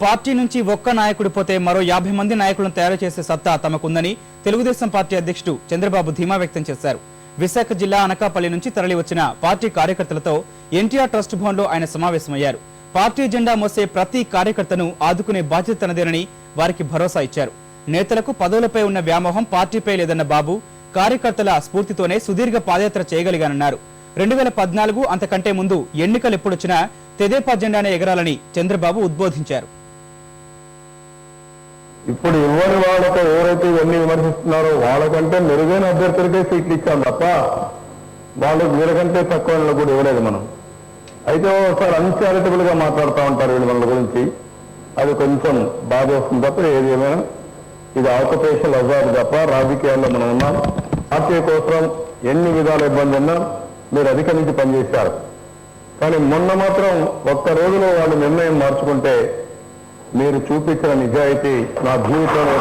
Party నుంచి ఒక్క నాయకుడు పోతే మరో 50 మంది నాయకులను తయారు చేసే సత్తా తమకుందని తెలుగుదేశం పార్టీ అధ్యక్షుడు చంద్రబాబు ధీమా వ్యక్తం చేశారు. విశాఖ జిల్లా అనకాపల్లి నుంచి తరలి వచ్చిన పార్టీ కార్యకర్తలతో ఎన్టీఆర్ ట్రస్ట్ భవన్లో ఆయన సమావేశమయ్యారు. పార్టీ జెండా మోసే ప్రతి కార్యకర్తను ఆదుకునే బాధ్యత తనదేనని వారికి భరోసా ఇచ్చారు. నేతలకు పదవులపై ఉన్న వ్యామోహం పార్టీపై లేదన్న బాబు కార్యకర్తల స్ఫూర్తితోనే సుదీర్ఘ పాదయాత్ర చేయగలిగానన్నారు. 2014 అంతకంటే ముందు ఎన్నికలు ఎప్పుడొచ్చినా తెదేపా జెండానే ఎగరాలని చంద్రబాబు ఉద్బోధించారు. ఇప్పుడు ఇవ్వని వాళ్ళతో ఎవరైతే ఇవన్నీ విమర్శిస్తున్నారో వాళ్ళకంటే మెరుగైన అభ్యర్థులకే సీట్లు ఇచ్చాం తప్ప వాళ్ళకి వీళ్ళకంటే తక్కువ కూడా ఇవ్వలేదు మనం. అయితే ఒకసారి అన్చారిటబుల్ గా మాట్లాడుతూ ఉంటారు వీళ్ళు మన గురించి. అది కొంచెం బాధ వస్తుంది తప్ప ఏది ఏమైనా ఇది ఆక్యుపేషనల్ అజాబ్ తప్ప రాజకీయాల్లో మనం ఉన్నాం. పార్టీ కోసం ఎన్ని విధాల ఇబ్బంది ఉన్నా మీరు అధిగమించి పనిచేశారు. కానీ మొన్న మాత్రం ఒక్క రోజులో వాళ్ళు నిర్ణయం మార్చుకుంటే మీరు చూపించిన నిజాయితీ నా జీవితంలో